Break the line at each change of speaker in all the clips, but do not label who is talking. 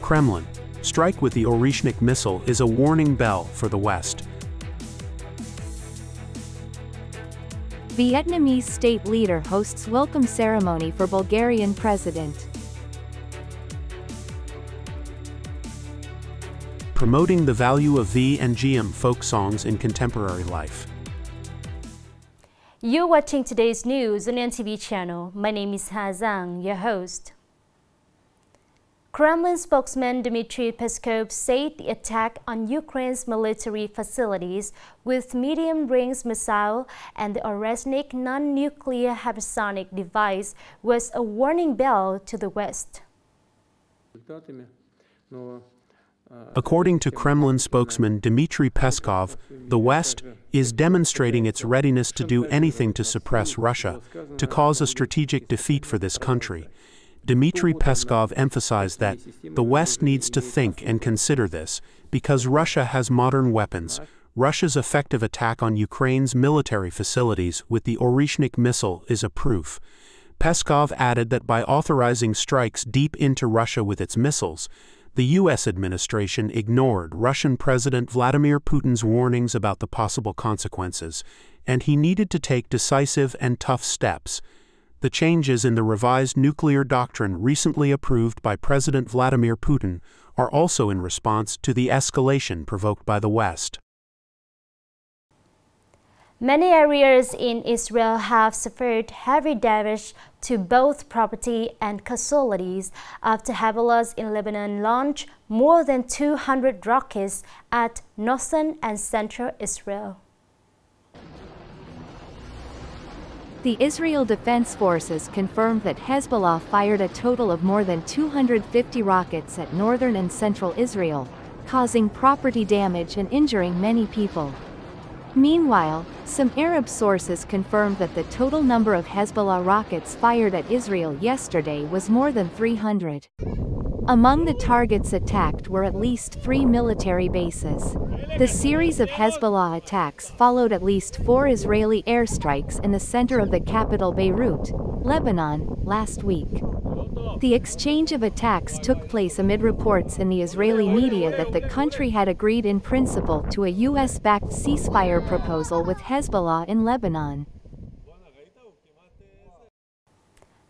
Kremlin strike with the Oreshnik missile is a warning bell for the West.
Vietnamese state leader hosts welcome ceremony for Bulgarian President.
Promoting the value of Vi and Giam folk songs in contemporary life.
You're watching today's news on NTV channel. My name is Zhang, your host. Kremlin spokesman Dmitry Peskov said the attack on Ukraine's military facilities with medium-range missile and the Oreshnik non-nuclear hypersonic device was a warning bell to the West.
According to Kremlin spokesman Dmitry Peskov, the West is demonstrating its readiness to do anything to suppress Russia, to cause a strategic defeat for this country. Dmitry Peskov emphasized that the West needs to think and consider this, because Russia has modern weapons. Russia's effective attack on Ukraine's military facilities with the Oreshnik missile is a proof. Peskov added that by authorizing strikes deep into Russia with its missiles, the U.S. administration ignored Russian President Vladimir Putin's warnings about the possible consequences, and he needed to take decisive and tough steps. The changes in the revised nuclear doctrine recently approved by President Vladimir Putin are also in response to the escalation provoked by the West.
Many areas in Israel have suffered heavy damage to both property and casualties after Hezbollah in Lebanon launched more than 200 rockets at northern and central Israel.
The Israel Defense Forces confirmed that Hezbollah fired a total of more than 250 rockets at northern and central Israel, causing property damage and injuring many people. Meanwhile, some Arab sources confirmed that the total number of Hezbollah rockets fired at Israel yesterday was more than 300. Among the targets attacked were at least 3 military bases. The series of Hezbollah attacks followed at least 4 Israeli airstrikes in the center of the capital Beirut, Lebanon, last week. The exchange of attacks took place amid reports in the Israeli media that the country had agreed in principle to a US-backed ceasefire proposal with Hezbollah in Lebanon.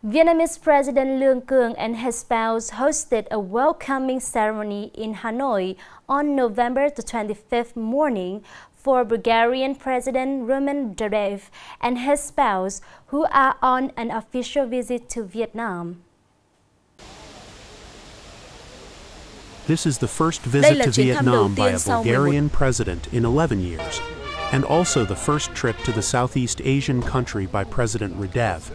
Vietnamese President Lương Cường and his spouse hosted a welcoming ceremony in Hanoi on November the 25th morning for Bulgarian President Rumen Radev and his spouse, who are on an official visit to Vietnam.
This is the first visit to Vietnam by a Bulgarian president in 11 years, and also the first trip to the Southeast Asian country by President Radev.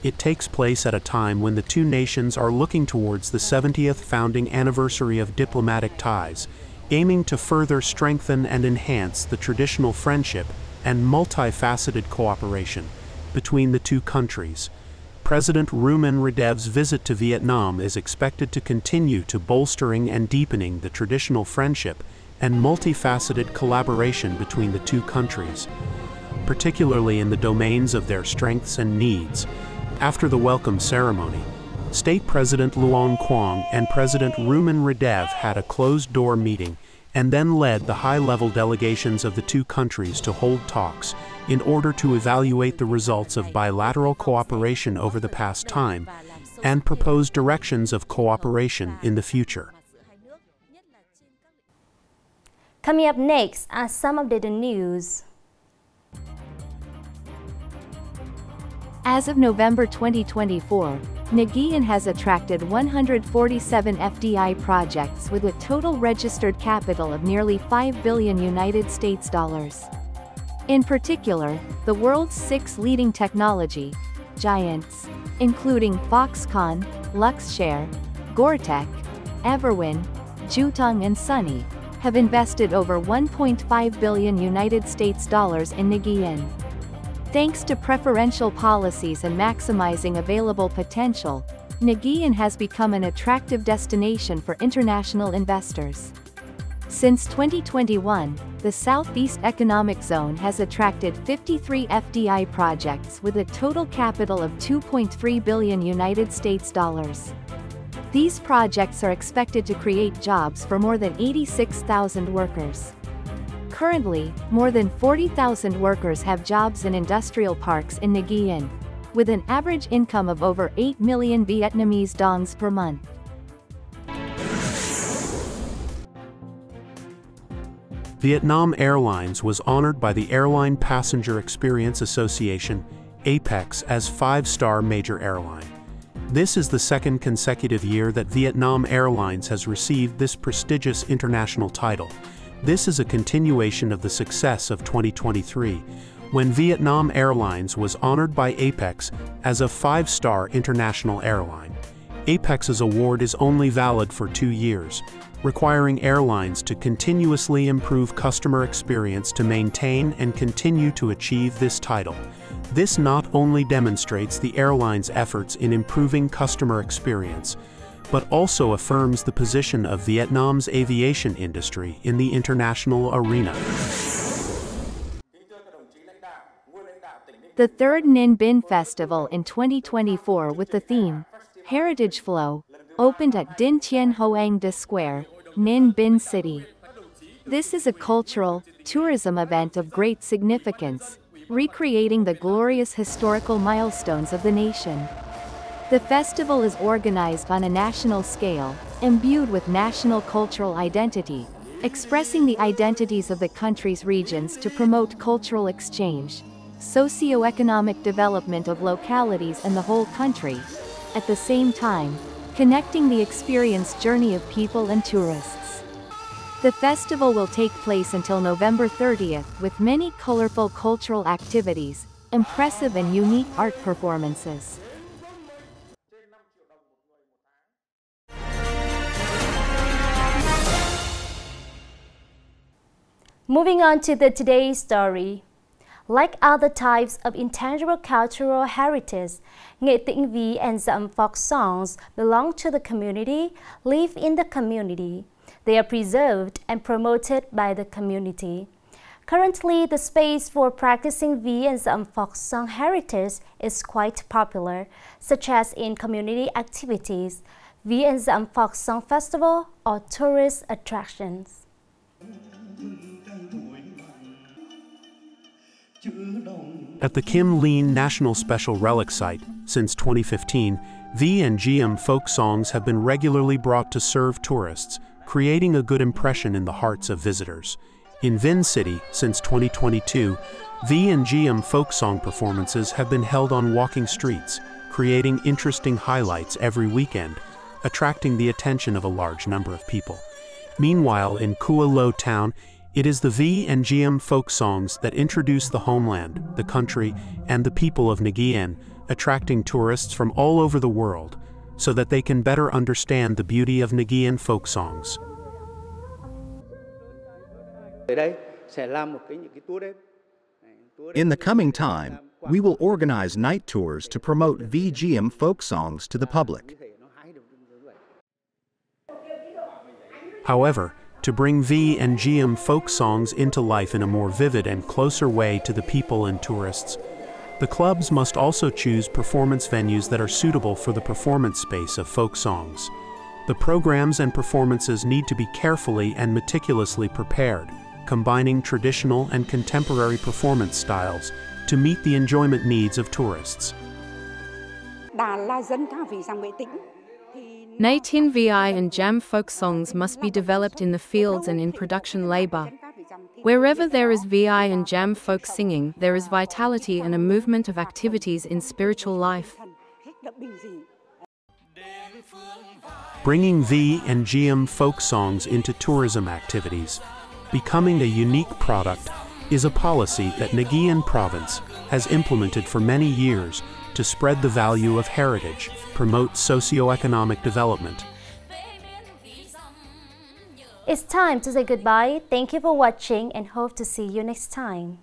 It takes place at a time when the two nations are looking towards the 70th founding anniversary of diplomatic ties, aiming to further strengthen and enhance the traditional friendship and multifaceted cooperation between the two countries. President Rumen Radev's visit to Vietnam is expected to continue to bolstering and deepening the traditional friendship and multifaceted collaboration between the two countries, particularly in the domains of their strengths and needs. After the welcome ceremony, State President Luong Quang and President Rumen Radev had a closed-door meeting and then led the high-level delegations of the two countries to hold talks in order to evaluate the results of bilateral cooperation over the past time and propose directions of cooperation in the future.
Coming up next are some updated news.
As of November 2024, Nghệ An has attracted 147 FDI projects with a total registered capital of nearly $5 billion United States dollars. In particular, the world's 6 leading technology giants, including Foxconn, Luxshare, Goretech, Everwin, Jutong and Sunny, have invested over $1.5 billion United States dollars in Nghệ An. Thanks to preferential policies and maximizing available potential, Nghệ An has become an attractive destination for international investors. Since 2021, the Southeast Economic Zone has attracted 53 FDI projects with a total capital of $2.3 billion United States dollars. These projects are expected to create jobs for more than 86,000 workers. Currently, more than 40,000 workers have jobs in industrial parks in Nghệ An, with an average income of over 8 million Vietnamese dongs per month.
Vietnam Airlines was honored by the Airline Passenger Experience Association, APEX, as 5-star major airline. This is the second consecutive year that Vietnam Airlines has received this prestigious international title. This is a continuation of the success of 2023, when Vietnam Airlines was honored by APEX as a 5-star international airline. APEX's award is only valid for 2 years, requiring airlines to continuously improve customer experience to maintain and continue to achieve this title. This not only demonstrates the airline's efforts in improving customer experience, but also affirms the position of Vietnam's aviation industry in the international arena.
The third NINBUN Festival in 2024 with the theme, Heritage Flow, opened at Dinh Tien Hoang De Square, Ninh Bình City. This is a cultural, tourism event of great significance, recreating the glorious historical milestones of the nation. The festival is organized on a national scale, imbued with national cultural identity, expressing the identities of the country's regions to promote cultural exchange, socio-economic development of localities and the whole country, at the same time, connecting the experience journey of people and tourists. The festival will take place until November 30th with many colorful cultural activities, impressive and unique art performances. Moving on to today's story. Like other types of intangible cultural heritage, Nghệ, tỉnh, Vi and Giam folk songs belong to the community, live in the community. They are preserved and promoted by the community. Currently, the space for practicing Vi and Giam folk song heritage is quite popular, such as in community activities, Vi and Giam folk song festival, or tourist attractions.
At the Kremlin National Special Relic Site, since 2015, Vi and Giam folk songs have been regularly brought to serve tourists, creating a good impression in the hearts of visitors. In Vinh City, since 2022, Vi and Giam folk song performances have been held on walking streets, creating interesting highlights every weekend, attracting the attention of a large number of people. Meanwhile, in Kua Lo town, it is the Vi and Giam folk songs that introduce the homeland, the country, and the people of Nghệ An, attracting tourists from all over the world, so that they can better understand the beauty of Nghệ An folk songs.
In the coming time, we will organize night tours to promote Vi Giam folk songs to the public.
However, to bring Vi and Giam folk songs into life in a more vivid and closer way to the people and tourists, the clubs must also choose performance venues that are suitable for the performance space of folk songs. The programs and performances need to be carefully and meticulously prepared, combining traditional and contemporary performance styles to meet the enjoyment needs of tourists.
19 Vi and Giam folk songs must be developed in the fields and in production labor. Wherever there is Vi and Giam folk singing, there is vitality and a movement of activities in spiritual life.
Bringing Vi and Giam folk songs into tourism activities, becoming a unique product, is a policy that Nghệ An province has implemented for many years to spread the value of heritage, promote socio-economic development.
It's time to say goodbye. Thank you for watching and hope to see you next time.